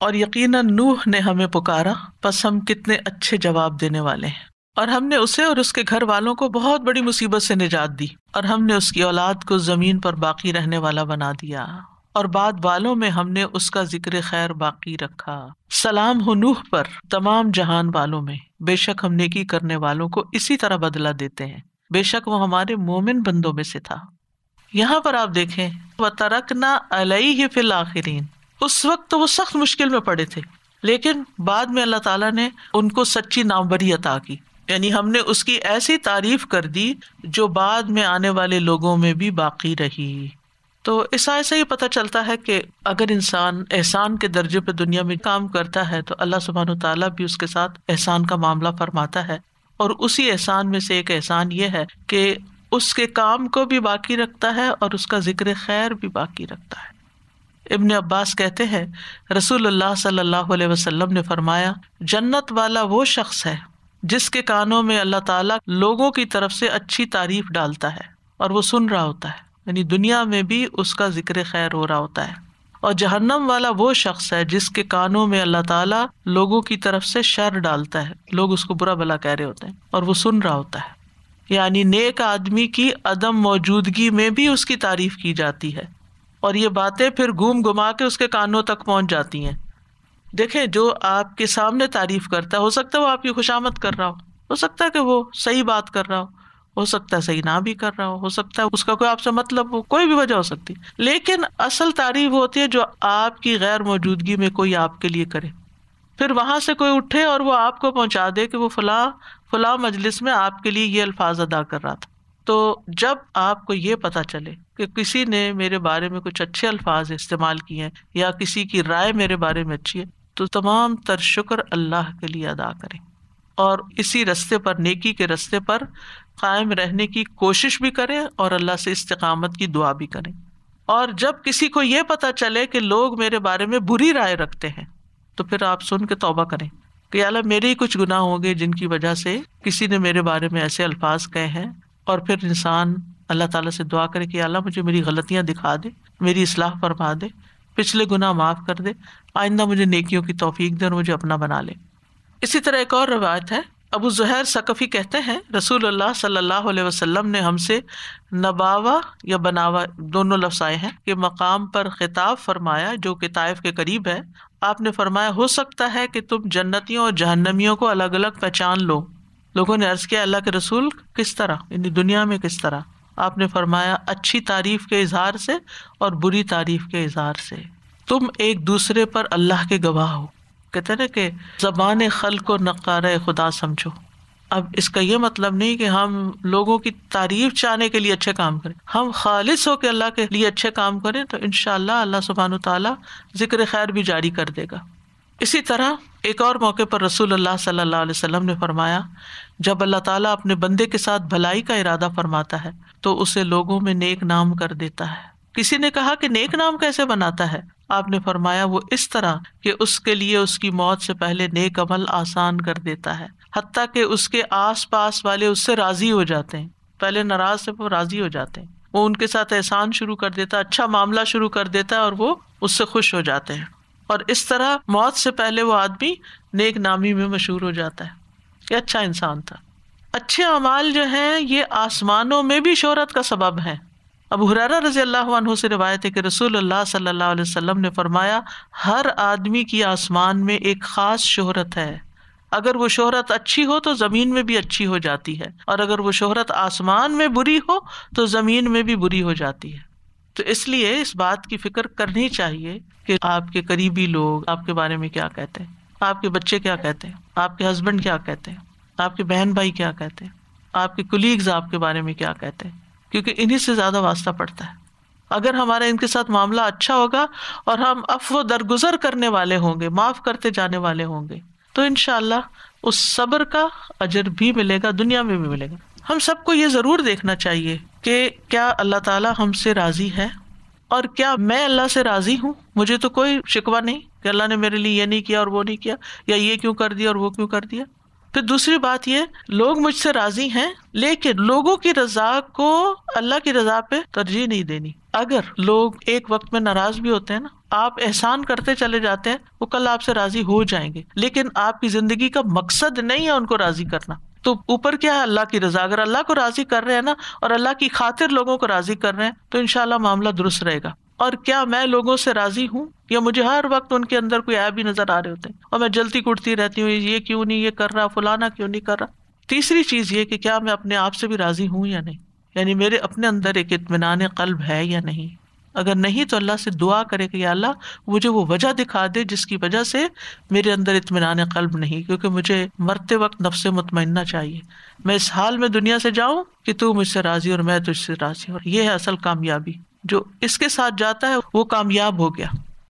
اور یقیناً نوح نے ہمیں پکارا، پس ہم کتنے اچھے جواب دینے والے ہیں، اور ہم نے اسے اور اس کے گھر والوں کو بہت بڑی مصیبت سے نجات دی، اور ہم نے اس کی اولاد کو زمین پر باقی رہنے والا بنا دیا، اور بعد والوں میں ہم نے اس کا ذکر خیر باقی رکھا۔ سلام ہو نوح پر تمام جہان والوں میں، بے شک ہم نیکی کرنے والوں کو اسی طرح بدلہ دیتے ہیں، بے شک وہ ہمارے مومن بندوں میں سے تھا۔ یہاں پر آپ دیکھیں وَتَرَكْنَا عَلَيْهِ فِي الْآخِرِينَ، اس وقت تو وہ سخت مشکل میں پڑے تھے، لیکن بعد میں اللہ تعالیٰ نے ان کو سچی ناموری عطا کی، یعنی ہم نے اس کی ایسی تعریف کر دی جو بعد میں آنے والے لوگوں میں بھی باقی رہی۔ تو اس آیت سے یہ پتہ چلتا ہے کہ اگر انسان احسان کے درجے پہ دنیا میں کام کرتا ہے تو اللہ سبحانہ وتعالیٰ بھی اس کے ساتھ احسان کا معاملہ فرماتا ہے، اور اسی احسان میں سے ایک احسان یہ ہے کہ اس کے کام کو بھی باقی رکھتا ہے اور اس کا ذکر خیر بھی باقی رکھتا ہے۔ ابن عباس کہتے ہیں رسول اللہ صلی اللہ علیہ وسلم نے فرمایا، جنت والا وہ شخص ہے جس کے کانوں میں اللہ تعالیٰ لوگوں کی طرف سے اچھی تعریف ڈالتا ہے اور وہ سن رہا ہوتا ہے، یعنی دنیا میں بھی اس کا ذکر خیر ہو رہا ہوتا ہے، اور جہنم والا وہ شخص ہے جس کے کانوں میں اللہ تعالیٰ لوگوں کی طرف سے شر ڈالتا ہے، لوگ اس کو برا بھلا کہہ رہے ہوتے ہیں اور وہ سن رہا ہوتا ہے، یعنی نیک آدمی کی عدم موجودگی میں بھی اس کی تعریف کی جاتی ہے، اور یہ باتیں پھر گھوم گھما کے اس کے کانوں تک پہنچ جاتی ہیں۔ دیکھیں جو آپ کے سامنے تعریف کرتا ہے، ہو سکتا ہے وہ آپ کی خوشامد کر رہا ہو سکتا ہے کہ وہ صحیح بات کر رہا ہو سکتا ہے صحیح نہ بھی کر رہا ہو سکتا ہے اس کا کوئی آپ سے مطلب ہو، کوئی بھی وجہ ہو سکتی، لیکن اصل تعریف ہوتی ہے جو آپ کی غیر موجودگی میں کوئی آپ کے لیے کرے، پھر وہاں سے کوئی اٹھے اور وہ آپ کو پہنچا دے کہ وہ فلاں مجلس میں آپ کے لیے یہ الفاظ ادا کر رہا تھا۔ تو جب آپ کو یہ پتا چلے کہ کسی نے میرے بارے میں کچھ اچھے الفاظ استعمال کیے ہیں یا کسی کی رائے میرے بارے میں اچھی ہے، تو تمام تر شکر اللہ کے لیے ادا کریں، اور اسی رستے پر، نیکی کے رستے پر قائم رہنے کی کوشش بھی کریں اور اللہ سے استقامت کی دعا بھی کریں۔ اور جب کسی کو یہ پتا چلے کہ لوگ میرے بارے میں بری رائے رکھتے ہیں تو پھر آپ سن کے توبہ کریں کہ یا اللہ میرے ہی کچھ گناہ ہوں گے جن کی وجہ سے کسی نے میرے بارے میں ایسے الفاظ کہے ہیں، اور پھر انسان اللہ تعالیٰ سے دعا کرے کہ یا اللہ مجھے میری غلطیاں دکھا دے، میری اصلاح فرما دے، پچھلے گناہ معاف کر دے، آئندہ مجھے نیکیوں کی توفیق دے اور مجھے اپنا بنا لے۔ اسی طرح ایک اور روایت ہے، ابو زہیر ثقفی کہتے ہیں رسول اللہ صلی اللہ علیہ وسلم نے ہم سے نباوا یا بناوا دونوں لفظ آئے ہیں کہ مقام پر خطاب فرمایا جو کہ طائف کے قریب ہے۔ آپ نے فرمایا ہو سکتا ہے کہ تم جنتیوں اور جہنمیوں کو الگ الگ پہچان لو۔ لوگوں نے عرض کیا اللہ کے رسول کس طرح، یعنی دنیا میں کس طرح؟ آپ نے فرمایا اچھی تعریف کے اظہار سے اور بری تعریف کے اظہار سے، تم ایک دوسرے پر اللہ کے گواہ ہو۔ کہتے ہیں نا کہ زبان خلق کو نقارہ خدا سمجھو۔ اب اس کا یہ مطلب نہیں کہ ہم لوگوں کی تعریف چاہنے کے لیے اچھے کام کریں، ہم خالص ہو کے اللہ کے لیے اچھے کام کریں تو انشاءاللہ اللہ سبحانہ وتعالیٰ ذکر خیر بھی جاری کر دے گا۔ اسی طرح ایک اور موقع پر رسول اللہ صلی اللہ علیہ وسلم نے فرمایا جب اللہ تعالیٰ اپنے بندے کے ساتھ بھلائی کا ارادہ فرماتا ہے تو اسے لوگوں میں نیک نام کر دیتا ہے۔ کسی نے کہا کہ نیک نام کیسے بناتا ہے؟ آپ نے فرمایا وہ اس طرح کہ اس کے لیے اس کی موت سے پہلے نیک عمل آسان کر دیتا ہے، حتیٰ کہ اس کے آس پاس والے اس سے راضی ہو جاتے ہیں، پہلے ناراض سے وہ راضی ہو جاتے ہیں، وہ ان کے ساتھ احسان شروع کر دیتا ہے، اچھا معاملہ شروع کر دیتا ہے اور وہ اس سے خوش ہو جاتے ہیں، اور اس طرح موت سے پہلے وہ آدمی نیک نامی میں مشہور ہو جاتا ہے کہ اچھا انسان تھا۔ اچھے اعمال جو ہیں یہ آسمانوں میں بھی شہرت کا سبب ہے۔ ابو ہریرہ رضی اللہ عنہ سے روایت ہے کہ رسول اللہ صلی اللہ علیہ وسلم نے فرمایا ہر آدمی کی آسمان میں ایک خاص شہرت ہے، اگر وہ شہرت اچھی ہو تو زمین میں بھی اچھی ہو جاتی ہے، اور اگر وہ شہرت آسمان میں بری ہو تو زمین میں بھی بری ہو جاتی ہے۔ تو اس لیے اس بات کی فکر کرنی چاہیے کہ آپ کے قریبی لوگ آپ کے بارے میں کیا کہتے ہیں، آپ کے بچے کیا کہتے ہیں، آپ کے ہسبینڈ کیا کہتے ہیں، آپ کے بہن بھائی کیا کہتے ہیں، آپ کے کولیگز آپ کے بارے میں کیا کہتے ہیں، کیونکہ انہی سے زیادہ واسطہ پڑتا ہے۔ اگر ہمارا ان کے ساتھ معاملہ اچھا ہوگا اور ہم عفو درگزر کرنے والے ہوں گے، معاف کرتے جانے والے ہوں گے، تو انشاءاللہ اس صبر کا اجر بھی ملے گا، دنیا میں بھی ملے گا۔ ہم سب کو یہ ضرور دیکھنا چاہیے کہ کیا اللہ تعالیٰ ہم سے راضی ہے، اور کیا میں اللہ سے راضی ہوں۔ مجھے تو کوئی شکوہ نہیں کہ اللہ نے میرے لیے یہ نہیں کیا اور وہ نہیں کیا، یا یہ کیوں کر دیا اور وہ کیوں کر دیا۔ پھر دوسری بات یہ، لوگ مجھ سے راضی ہیں لیکن لوگوں کی رضا کو اللہ کی رضا پہ ترجیح نہیں دینی۔ اگر لوگ ایک وقت میں ناراض بھی ہوتے ہیں نا، آپ احسان کرتے چلے جاتے ہیں، وہ کل آپ سے راضی ہو جائیں گے، لیکن آپ کی زندگی کا مقصد نہیں ہے ان کو راضی کرنا. تو اوپر کیا ہے؟ اللہ کی رضا. اگر اللہ کو راضی کر رہے ہیں نا، اور اللہ کی خاطر لوگوں کو راضی کر رہے ہیں، تو انشاءاللہ معاملہ درست رہے گا. اور کیا میں لوگوں سے راضی ہوں، یا مجھے ہر وقت ان کے اندر کوئی عیب ہی نظر آ رہے ہوتے ہیں اور میں جلتی کٹتی رہتی ہوں، یہ کیوں نہیں یہ کر رہا، فلانا کیوں نہیں کر رہا. تیسری چیز یہ کہ کیا میں اپنے آپ سے بھی راضی ہوں یا نہیں، یعنی میرے اپنے اندر ایک اطمینان قلب ہے یا نہیں. اگر نہیں تو اللہ سے دعا کرے کہ یا اللہ مجھے وہ وجہ دکھا دے جس کی وجہ سے میرے اندر اطمینان قلب نہیں، کیونکہ مجھے مرتے وقت نفس مطمئنہ چاہیے. میں اس حال میں دنیا سے جاؤں کہ تو مجھ سے راضی اور میں تجھ سے راضی. اور یہ ہے اصل کامیابی. جو اس کے ساتھ جاتا ہے وہ کامیاب ہو گیا.